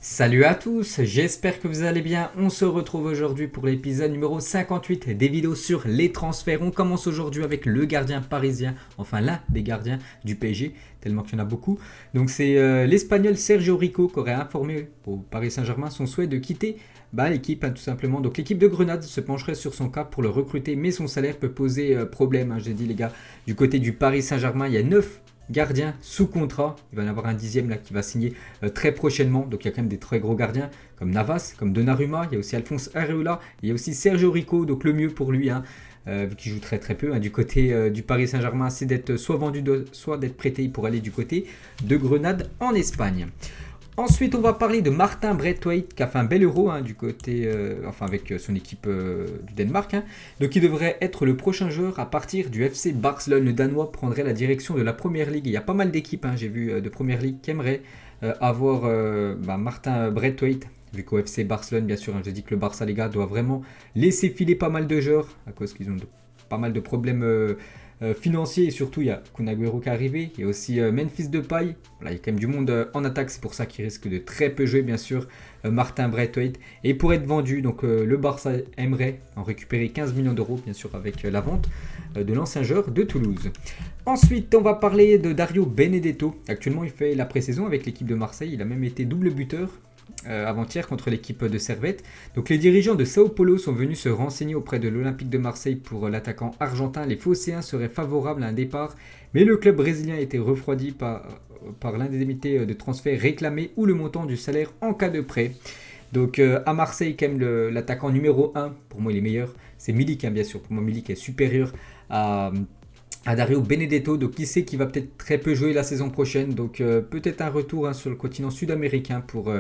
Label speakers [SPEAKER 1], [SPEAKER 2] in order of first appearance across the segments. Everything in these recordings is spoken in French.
[SPEAKER 1] Salut à tous, j'espère que vous allez bien. On se retrouve aujourd'hui pour l'épisode numéro 58 des vidéos sur les transferts. On commence aujourd'hui avec le gardien parisien, enfin l'un des gardiens du PSG, tellement qu'il y en a beaucoup. Donc c'est l'Espagnol Sergio Rico qui aurait informé au Paris Saint-Germain son souhait de quitter l'équipe, tout simplement. Donc l'équipe de Grenade se pencherait sur son cas pour le recruter, mais son salaire peut poser problème. J'ai dit les gars, du côté du Paris Saint-Germain, il y a 9 gardien sous contrat. Il va y en avoir un dixième là qui va signer très prochainement. Donc il y a quand même des très gros gardiens comme Navas, comme Donnarumma. Il y a aussi Alphonse Areola. Il y a aussi Sergio Rico. Donc le mieux pour lui, vu qu'il joue très très peu, du côté du Paris Saint-Germain, c'est d'être soit vendu, soit d'être prêté pour aller du côté de Grenade en Espagne. Ensuite, on va parler de Martin Braithwaite qui a fait un bel euro du côté, avec son équipe du Danemark. Donc, il devrait être le prochain joueur à partir du FC Barcelone. Le Danois prendrait la direction de la Première Ligue. Il y a pas mal d'équipes, j'ai vu, de Première Ligue qui aimeraient avoir Martin Braithwaite. Vu qu'au FC Barcelone, bien sûr, je dis que le Barça, les gars, doit vraiment laisser filer pas mal de joueurs à cause qu'ils ont pas mal de problèmes financier, et surtout il y a Kun Agüero qui est arrivé, il y a aussi Memphis Depay. Voilà, il y a quand même du monde en attaque, c'est pour ça qu'il risque de très peu jouer bien sûr, Martin Braithwaite. Et pour être vendu, donc le Barça aimerait en récupérer 15 millions d'euros bien sûr avec la vente de l'ancien joueur de Toulouse. Ensuite on va parler de Dario Benedetto. Actuellement il fait la pré-saison avec l'équipe de Marseille, il a même été double buteur avant-hier contre l'équipe de Servette. Donc les dirigeants de Sao Paulo sont venus se renseigner auprès de l'Olympique de Marseille pour l'attaquant argentin. Les Phocéens seraient favorables à un départ, mais le club brésilien a été refroidi par l'indemnité de transfert réclamée ou le montant du salaire en cas de prêt. Donc à Marseille, quand même, l'attaquant numéro 1, pour moi il est meilleur, c'est Milik, bien sûr. Pour moi Milik est supérieur à Dario Benedetto. Donc qui sait qui va peut-être très peu jouer la saison prochaine. Donc peut-être un retour sur le continent sud-américain pour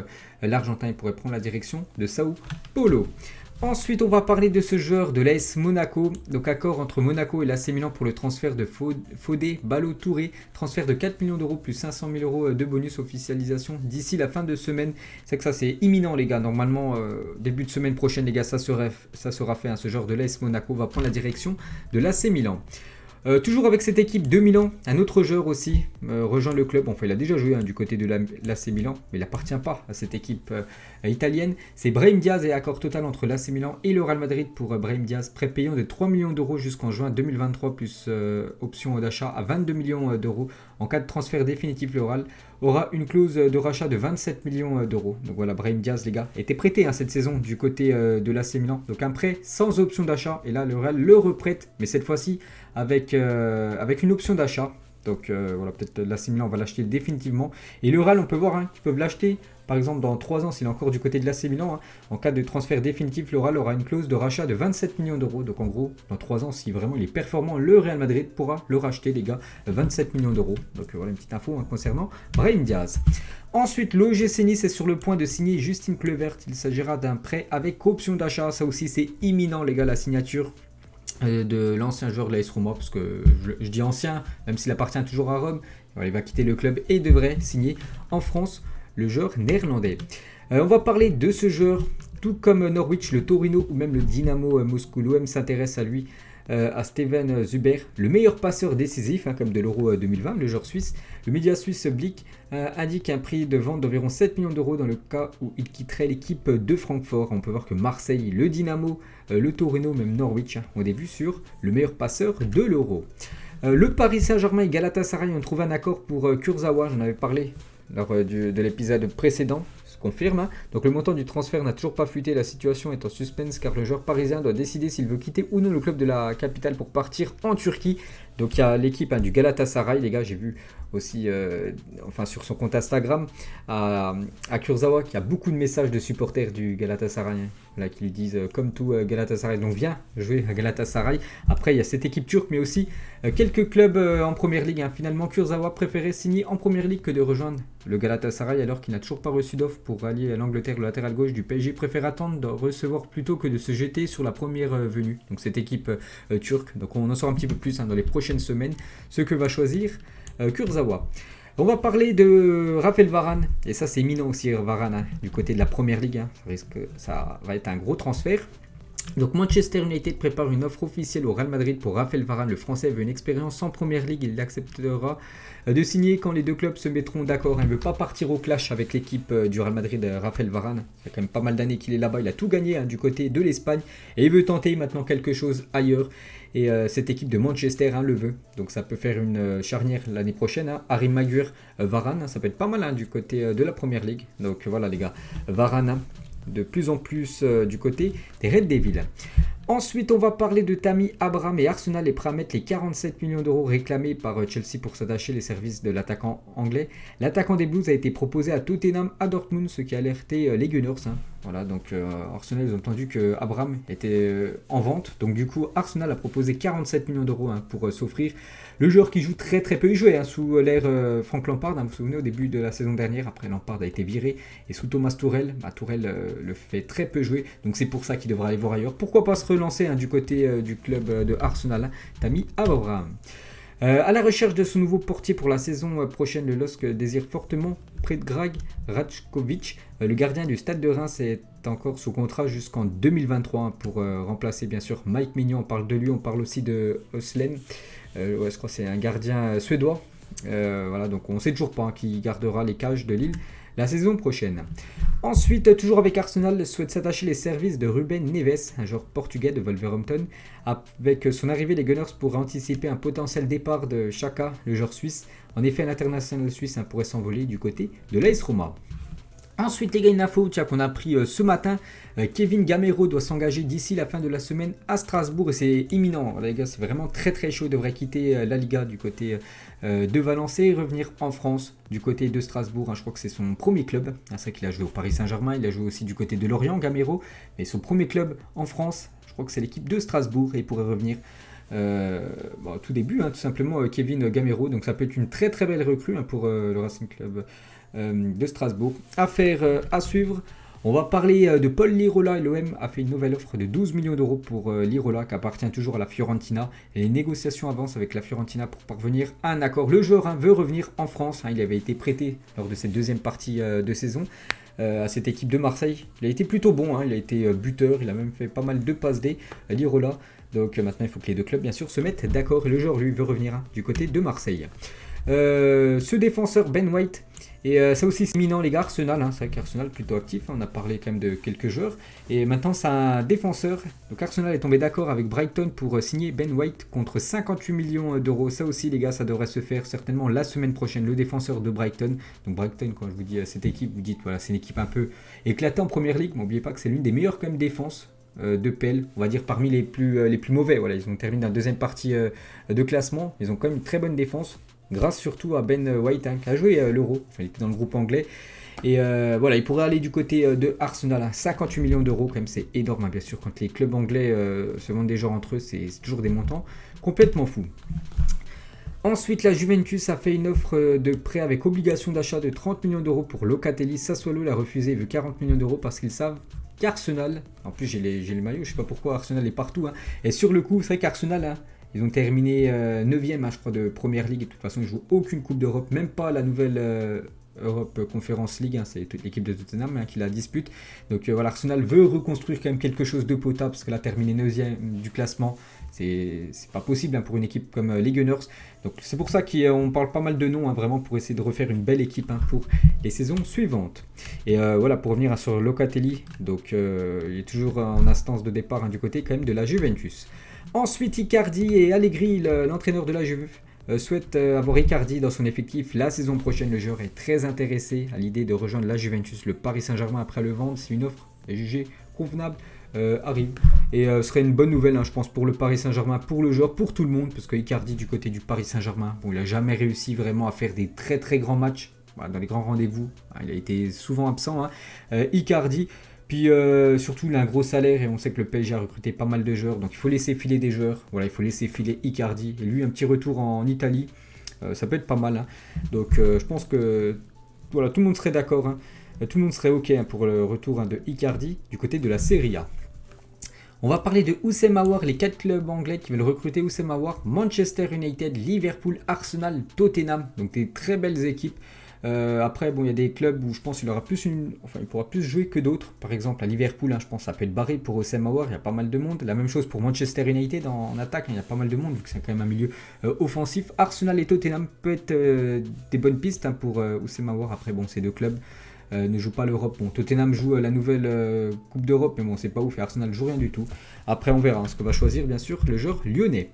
[SPEAKER 1] l'Argentin. Il pourrait prendre la direction de Sao Paulo. Ensuite, on va parler de ce joueur de l'AS Monaco. Donc accord entre Monaco et l'AC Milan pour le transfert de Fodé Ballo-Touré. Transfert de 4 millions d'euros plus 500 000 euros de bonus officialisation d'ici la fin de semaine. C'est que ça c'est imminent les gars. Normalement, début de semaine prochaine les gars, ça sera fait. Ce joueur de l'AS Monaco va prendre la direction de l'AC Milan. Toujours avec cette équipe de Milan, un autre joueur aussi rejoint le club. Enfin, il a déjà joué du côté de l'AC Milan, mais il n'appartient pas à cette équipe italienne. C'est Brahim Diaz et accord total entre l'AC Milan et le Real Madrid pour Brahim Diaz, prépayant de 3 millions d'euros jusqu'en juin 2023, plus option d'achat à 22 millions d'euros. En cas de transfert définitif, le Real aura une clause de rachat de 27 millions d'euros. Donc voilà, Brahim Diaz, les gars, était prêté cette saison du côté de l'AC Milan. Donc un prêt sans option d'achat. Et là, le Real le reprête, mais cette fois-ci avec une option d'achat. Donc voilà, peut-être l'AC Milan va l'acheter définitivement. Et le Real, on peut voir qu'ils peuvent l'acheter. Par exemple, dans 3 ans, s'il est encore du côté de l'AC Milan, en cas de transfert définitif, le Real aura une clause de rachat de 27 millions d'euros. Donc en gros, dans 3 ans, si vraiment il est performant, le Real Madrid pourra le racheter, les gars, 27 millions d'euros. Donc voilà une petite info concernant Brahim Diaz. Ensuite, l'OGC Nice est sur le point de signer Justin Kluivert. Il s'agira d'un prêt avec option d'achat. Ça aussi, c'est imminent, les gars, la signature de l'ancien joueur de l'AS Roma, parce que je dis ancien, même s'il appartient toujours à Rome. Il va quitter le club et devrait signer en France le joueur néerlandais. On va parler de ce joueur, tout comme Norwich, le Torino ou même le Dynamo Moscou. L'OM s'intéresse à lui, à Steven Zuber, le meilleur passeur décisif, comme de l'Euro 2020, le joueur suisse. Le média suisse Blick indique un prix de vente d'environ 7 millions d'euros dans le cas où il quitterait l'équipe de Francfort. On peut voir que Marseille, le Dynamo, le Torino, même Norwich ont des vues sur le meilleur passeur de l'Euro. Le Paris Saint-Germain et Galatasaray ont trouvé un accord pour Kurzawa, j'en avais parlé lors de l'épisode précédent, se confirme. Donc le montant du transfert n'a toujours pas fuité, la situation est en suspense car le joueur parisien doit décider s'il veut quitter ou non le club de la capitale pour partir en Turquie. Donc il y a l'équipe du Galatasaray, les gars, j'ai vu aussi sur son compte Instagram à Kurzawa qu'il y a beaucoup de messages de supporters du Galatasaray qui lui disent comme tout Galatasaray, donc viens jouer à Galatasaray. Après il y a cette équipe turque mais aussi quelques clubs en première ligue. Finalement Kurzawa préférait signer en première ligue que de rejoindre le Galatasaray alors qu'il n'a toujours pas reçu d'offre pour allier à l'Angleterre. Le latéral gauche du PSG préfère attendre de recevoir plutôt que de se jeter sur la première venue. Donc cette équipe turque, donc on en saura un petit peu plus dans les prochaines semaines ce que va choisir Kurzawa. On va parler de Raphaël Varane, et ça c'est imminent aussi Varane du côté de la première ligue. Ça va être un gros transfert. Donc Manchester United prépare une offre officielle au Real Madrid pour Raphaël Varane. Le Français veut une expérience en Première Ligue. Il acceptera de signer quand les deux clubs se mettront d'accord. Il ne veut pas partir au clash avec l'équipe du Real Madrid, Raphaël Varane. Il y a quand même pas mal d'années qu'il est là-bas. Il a tout gagné du côté de l'Espagne. Et il veut tenter maintenant quelque chose ailleurs. Et cette équipe de Manchester le veut. Donc ça peut faire une charnière l'année prochaine. Harry Maguire, Varane, ça peut être pas mal du côté de la Première Ligue. Donc voilà les gars, Varane de plus en plus du côté des Red Devils. Ensuite, on va parler de Tammy Abraham et Arsenal est prêt à mettre les 47 millions d'euros réclamés par Chelsea pour s'attacher les services de l'attaquant anglais. L'attaquant des Blues a été proposé à Tottenham, à Dortmund, ce qui a alerté les Gunners. Voilà, donc Arsenal, ils ont entendu que Abraham était en vente. Donc du coup, Arsenal a proposé 47 millions d'euros pour s'offrir. Le joueur qui joue très très peu, il jouait sous l'ère Frank Lampard, vous vous souvenez au début de la saison dernière, après Lampard a été viré, et sous Thomas Tuchel, Tuchel le fait très peu jouer, donc c'est pour ça qu'il devra aller voir ailleurs. Pourquoi pas se relancer du côté du club de Arsenal, Tammy Abraham. À la recherche de son nouveau portier pour la saison prochaine, le LOSC désire fortement Predrag Rajkovic. Le gardien du Stade de Reims est encore sous contrat jusqu'en 2023 pour remplacer bien sûr Mike Maignan. On parle de lui, on parle aussi de Oslen. Je crois que c'est un gardien suédois. Voilà, donc on ne sait toujours pas qui gardera les cages de Lille la saison prochaine. Ensuite, toujours avec Arsenal, souhaite s'attacher les services de Ruben Neves, un joueur portugais de Wolverhampton. Avec son arrivée, les Gunners pourraient anticiper un potentiel départ de Xhaka, le joueur suisse. En effet, l'international suisse pourrait s'envoler du côté de l'AS Roma. Ensuite, les gars, une info qu'on a appris ce matin. Kevin Gamero doit s'engager d'ici la fin de la semaine à Strasbourg et c'est imminent. Les gars, c'est vraiment très très chaud. Il devrait quitter la Liga du côté de Valence et revenir en France du côté de Strasbourg. Je crois que c'est son premier club. C'est vrai qu'il a joué au Paris Saint-Germain. Il a joué aussi du côté de Lorient, Gamero. Mais son premier club en France, je crois que c'est l'équipe de Strasbourg et il pourrait revenir. Tout début, tout simplement Kevin Gamero. Donc ça peut être une très très belle recrue pour le Racing Club de Strasbourg. Affaire à suivre. On va parler de Paul Lirola. L'OM a fait une nouvelle offre de 12 millions d'euros pour Lirola qui appartient toujours à la Fiorentina. Et les négociations avancent avec la Fiorentina pour parvenir à un accord. Le joueur veut revenir en France. Il avait été prêté lors de cette deuxième partie de saison à cette équipe de Marseille. Il a été plutôt bon. Il a été buteur. Il a même fait pas mal de passes D. Lirola. Donc maintenant il faut que les deux clubs bien sûr se mettent d'accord. Et le joueur lui veut revenir du côté de Marseille. Ce défenseur Ben White. Et ça aussi c'est imminent les gars, Arsenal, c'est vrai qu'Arsenal plutôt actif, on a parlé quand même de quelques joueurs. Et maintenant c'est un défenseur, donc Arsenal est tombé d'accord avec Brighton pour signer Ben White contre 58 millions d'euros. Ça aussi les gars, ça devrait se faire certainement la semaine prochaine, le défenseur de Brighton. Donc Brighton, quand je vous dis cette équipe, vous dites voilà c'est une équipe un peu éclatée en première ligue, mais n'oubliez pas que c'est l'une des meilleures quand même défenses de PL, on va dire parmi les plus mauvais. Voilà, ils ont terminé dans la deuxième partie de classement, ils ont quand même une très bonne défense. Grâce surtout à Ben White qui a joué l'Euro, il était dans le groupe anglais. Et voilà, il pourrait aller du côté de Arsenal. 58 millions d'euros, quand même, c'est énorme. Bien sûr, quand les clubs anglais se vendent des joueurs entre eux, c'est toujours des montants complètement fous. Ensuite, la Juventus a fait une offre de prêt avec obligation d'achat de 30 millions d'euros pour Locatelli. Sassuolo l'a refusé, il veut 40 millions d'euros parce qu'ils savent qu'Arsenal, en plus j'ai le maillot, je sais pas pourquoi Arsenal est partout. Et sur le coup, c'est vrai qu'Arsenal... Ils ont terminé 9e, je crois, de Première Ligue. Et de toute façon, ils ne jouent aucune Coupe d'Europe, même pas la nouvelle Europe Conference League. C'est toute l'équipe de Tottenham qui la dispute. Donc voilà, Arsenal veut reconstruire quand même quelque chose de potable parce qu'elle a terminé 9e du classement. C'est pas possible pour une équipe comme les Gunners. Donc c'est pour ça qu'on parle pas mal de noms vraiment pour essayer de refaire une belle équipe pour les saisons suivantes. Et voilà, pour revenir sur Locatelli, donc il est toujours en instance de départ du côté quand même de la Juventus. Ensuite, Icardi et Allegri, l'entraîneur de la Juve, souhaite avoir Icardi dans son effectif la saison prochaine. Le joueur est très intéressé à l'idée de rejoindre la Juventus. Le Paris Saint-Germain, après le vendre, si une offre est jugée convenable, arrive. Et ce serait une bonne nouvelle, je pense, pour le Paris Saint-Germain, pour le joueur, pour tout le monde. Parce que Icardi, du côté du Paris Saint-Germain, il n'a jamais réussi vraiment à faire des très très grands matchs. Dans les grands rendez-vous, il a été souvent absent. Icardi... Puis surtout il a un gros salaire et on sait que le PSG a recruté pas mal de joueurs, donc il faut laisser filer des joueurs. Voilà, il faut laisser filer Icardi. Et lui, un petit retour en Italie, ça peut être pas mal. Donc je pense que voilà, tout le monde serait d'accord. Tout le monde serait ok pour le retour de Icardi du côté de la Serie A. On va parler de Houssem Aouar, les 4 clubs anglais qui veulent recruter Houssem Aouar: Manchester United, Liverpool, Arsenal, Tottenham. Donc des très belles équipes. Après, bon, il y a des clubs où je pense qu'il aura il pourra plus jouer que d'autres. Par exemple, à Liverpool, je pense que ça peut être barré pour Houssem Aouar, il y a pas mal de monde. La même chose pour Manchester United en attaque, il y a pas mal de monde, vu que c'est quand même un milieu offensif. Arsenal et Tottenham peut être des bonnes pistes pour Houssem Aouar. Après, bon, ces deux clubs ne jouent pas l'Europe. Bon, Tottenham joue la nouvelle Coupe d'Europe, mais bon, c'est pas ouf. Et Arsenal joue rien du tout. Après, on verra ce que va choisir, bien sûr, le joueur lyonnais.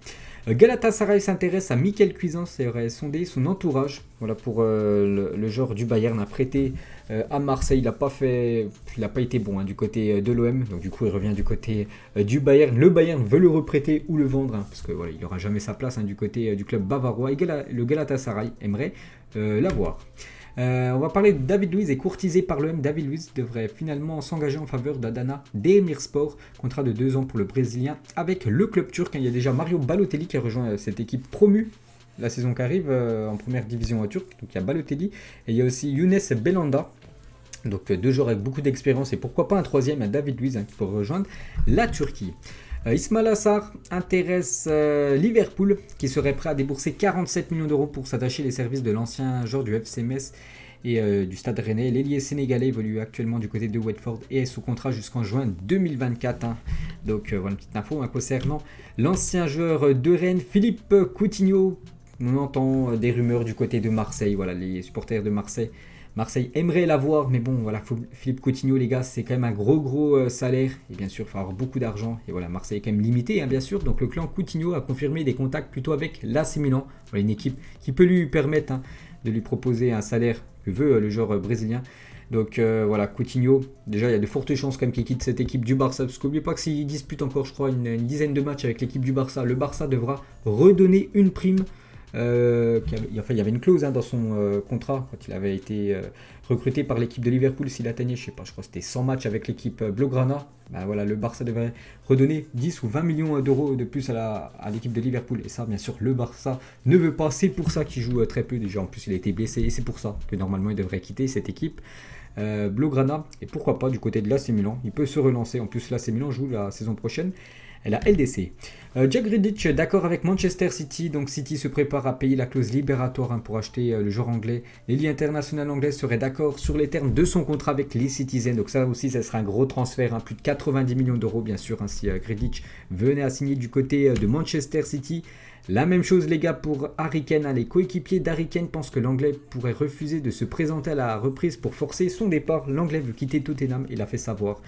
[SPEAKER 1] Galatasaray s'intéresse à Michael Cuisance et aurait sondé son entourage. Voilà pour le joueur du Bayern, a prêté à Marseille. Il n'a pas été bon du côté de l'OM. Donc du coup, il revient du côté du Bayern. Le Bayern veut le reprêter ou le vendre, parce que voilà, il n'aura jamais sa place du côté du club bavarois. Et le Galatasaray aimerait l'avoir. On va parler de David Luiz, et courtisé par l'OM. David Luiz devrait finalement s'engager en faveur d'Adana Demirspor, contrat de 2 ans pour le Brésilien avec le club turc. Il y a déjà Mario Balotelli qui a rejoint cette équipe promue la saison qui arrive en première division turque. Donc il y a Balotelli et il y a aussi Younes Belhanda. Donc 2 joueurs avec beaucoup d'expérience, et pourquoi pas un troisième, David Luiz, qui pourrait rejoindre la Turquie. Ismail Assar intéresse Liverpool, qui serait prêt à débourser 47 millions d'euros pour s'attacher les services de l'ancien joueur du FC Metz et du Stade Rennais. L'ailier sénégalais évolue actuellement du côté de Watford et est sous contrat jusqu'en juin 2024. Donc voilà une petite info concernant l'ancien joueur de Rennes, Philippe Coutinho. On entend des rumeurs du côté de Marseille. Voilà, les supporters de Marseille aimerait l'avoir, mais bon, voilà, Philippe Coutinho, les gars, c'est quand même un gros salaire, et bien sûr, il faut avoir beaucoup d'argent, et voilà, Marseille est quand même limité, bien sûr, donc le clan Coutinho a confirmé des contacts plutôt avec l'AC Milan, voilà, une équipe qui peut lui permettre de lui proposer un salaire que veut le joueur brésilien. Donc voilà, Coutinho, déjà il y a de fortes chances quand même qu'il quitte cette équipe du Barça, parce qu'oubliez pas que s'il dispute encore, je crois, une dizaine de matchs avec l'équipe du Barça, le Barça devra redonner une prime. Il y avait une clause dans son contrat quand il avait été recruté par l'équipe de Liverpool. S'il atteignait, je crois que c'était 100 matchs avec l'équipe Blaugrana, voilà, le Barça devrait redonner 10 ou 20 millions d'euros de plus à l'équipe de Liverpool, et ça bien sûr le Barça ne veut pas. C'est pour ça qu'il joue très peu déjà, en plus il a été blessé, et c'est pour ça que normalement il devrait quitter cette équipe Blaugrana. Et pourquoi pas du côté de l'AC Milan, il peut se relancer. En plus l'AC Milan joue la saison prochaine la LDC. Jack Grealish d'accord avec Manchester City. Donc City se prépare à payer la clause libératoire pour acheter le joueur anglais. L'ailier international anglais serait d'accord sur les termes de son contrat avec les Citizens. Donc ça aussi, ça sera un gros transfert, plus de 90 millions d'euros bien sûr, si Grealish venait à signer du côté de Manchester City. La même chose les gars pour Harry Kane. Les coéquipiers d'Harry Kane pensent que l'anglais pourrait refuser de se présenter à la reprise pour forcer son départ. L'anglais veut quitter Tottenham, il a fait savoir.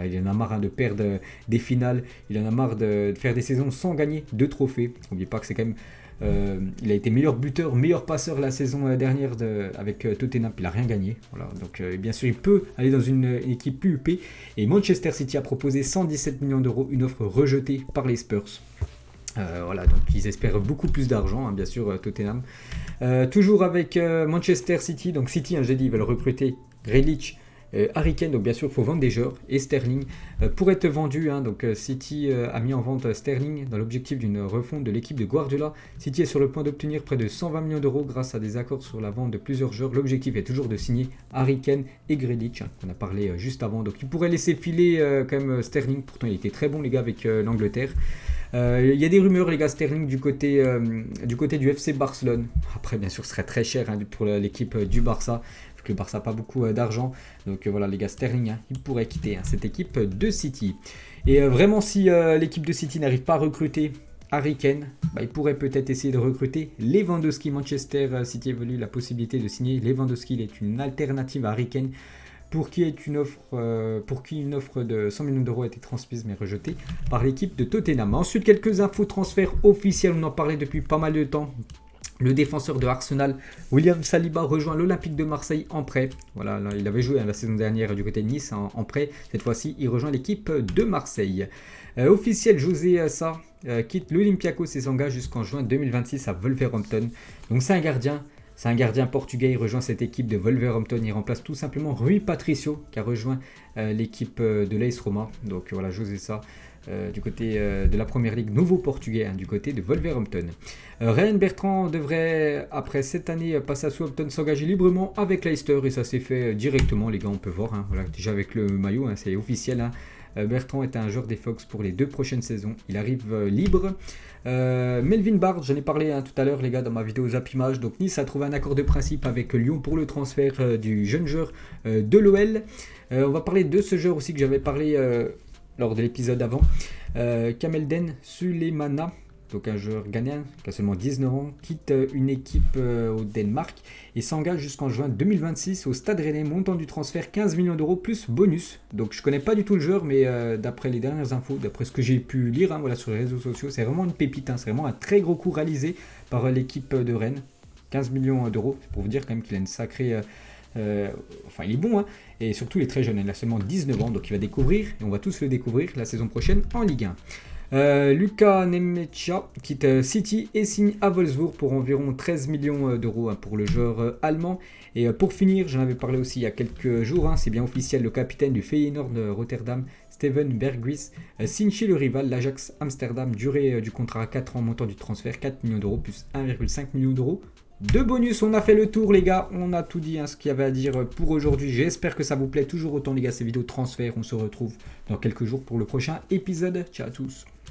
[SPEAKER 1] Il en a marre de perdre des finales, il en a marre de faire des saisons sans gagner de trophées. N'oubliez pas que c'est quand même... il a été meilleur buteur, meilleur passeur la saison dernière avec Tottenham, il n'a rien gagné. Voilà. Donc bien sûr il peut aller dans une équipe plus huppée. Et Manchester City a proposé 117 millions d'euros, une offre rejetée par les Spurs. Voilà, donc ils espèrent beaucoup plus d'argent, bien sûr, Tottenham. Toujours avec Manchester City, donc City, j'ai dit, ils veulent recruter Grealish, Harry Kane, donc bien sûr il faut vendre des joueurs, et Sterling pour être vendu. Donc City a mis en vente Sterling dans l'objectif d'une refonte de l'équipe de Guardiola. City est sur le point d'obtenir près de 120 millions d'euros grâce à des accords sur la vente de plusieurs joueurs. L'objectif est toujours de signer Harry Kane et Grealish, on a parlé juste avant. Donc il pourrait laisser filer quand même Sterling, pourtant il était très bon les gars avec l'Angleterre. Il y a des rumeurs les gars, Sterling du côté du FC Barcelone. Après bien sûr ce serait très cher pour l'équipe du Barça, vu que le Barça n'a pas beaucoup d'argent. Donc voilà les gars, Sterling il pourrait quitter cette équipe de City. Et vraiment si l'équipe de City n'arrive pas à recruter Harry Kane, il pourrait peut-être essayer de recruter Lewandowski. Manchester City évalue la possibilité de signer Lewandowski. Il est une alternative à Harry Kane, pour qui une offre de 100 millions d'euros a été transmise mais rejetée par l'équipe de Tottenham. Ensuite, quelques infos transferts officiels, on en parlait depuis pas mal de temps. Le défenseur de Arsenal, William Saliba, rejoint l'Olympique de Marseille en prêt. Voilà, là, il avait joué la saison dernière du côté de Nice en prêt. Cette fois-ci, il rejoint l'équipe de Marseille. Officiel, José Sa quitte l'Olympiakos et s'engage jusqu'en juin 2026 à Wolverhampton. Donc c'est un gardien. C'est un gardien portugais, il rejoint cette équipe de Wolverhampton, il remplace tout simplement Rui Patricio qui a rejoint l'équipe de l'AS Roma. Donc voilà, José Sa du côté de la Première Ligue, nouveau portugais du côté de Wolverhampton. Ryan Bertrand devrait, après cette année, passer à Southampton, s'engager librement avec Leicester et ça s'est fait directement, les gars, on peut voir. Voilà, déjà avec le maillot, c'est officiel. Bertrand est un joueur des Fox pour les 2 prochaines saisons. Il arrive libre. Melvin Bard, j'en ai parlé tout à l'heure, les gars, dans ma vidéo Zapimage. Donc Nice a trouvé un accord de principe avec Lyon pour le transfert du jeune joueur de l'OL. On va parler de ce joueur aussi que j'avais parlé lors de l'épisode avant. Kamelden Sulemana, donc un joueur ghanéen qui a seulement 19 ans, quitte une équipe au Danemark et s'engage jusqu'en juin 2026 au Stade Rennais, montant du transfert 15 millions d'euros plus bonus. Donc je connais pas du tout le joueur, mais d'après les dernières infos, d'après ce que j'ai pu lire voilà, sur les réseaux sociaux, c'est vraiment une pépite, c'est vraiment un très gros coup réalisé par l'équipe de Rennes. 15 millions d'euros, c'est pour vous dire quand même qu'il a une sacrée... enfin il est bon, et surtout il est très jeune, il a seulement 19 ans, donc il va découvrir, et on va tous le découvrir la saison prochaine en Ligue 1. Luka Nemecha quitte City et signe à Wolfsburg pour environ 13 millions d'euros pour le joueur allemand. Et pour finir, j'en avais parlé aussi il y a quelques jours, c'est bien officiel, le capitaine du Feyenoord de Rotterdam, Steven Berghuis, signe chez le rival, l'Ajax Amsterdam, durée du contrat à 4 ans, montant du transfert 4 millions d'euros plus 1,5 million d'euros. De bonus, on a fait le tour les gars, on a tout dit ce qu'il y avait à dire pour aujourd'hui. J'espère que ça vous plaît toujours autant les gars ces vidéos de transfert. On se retrouve dans quelques jours pour le prochain épisode. Ciao à tous.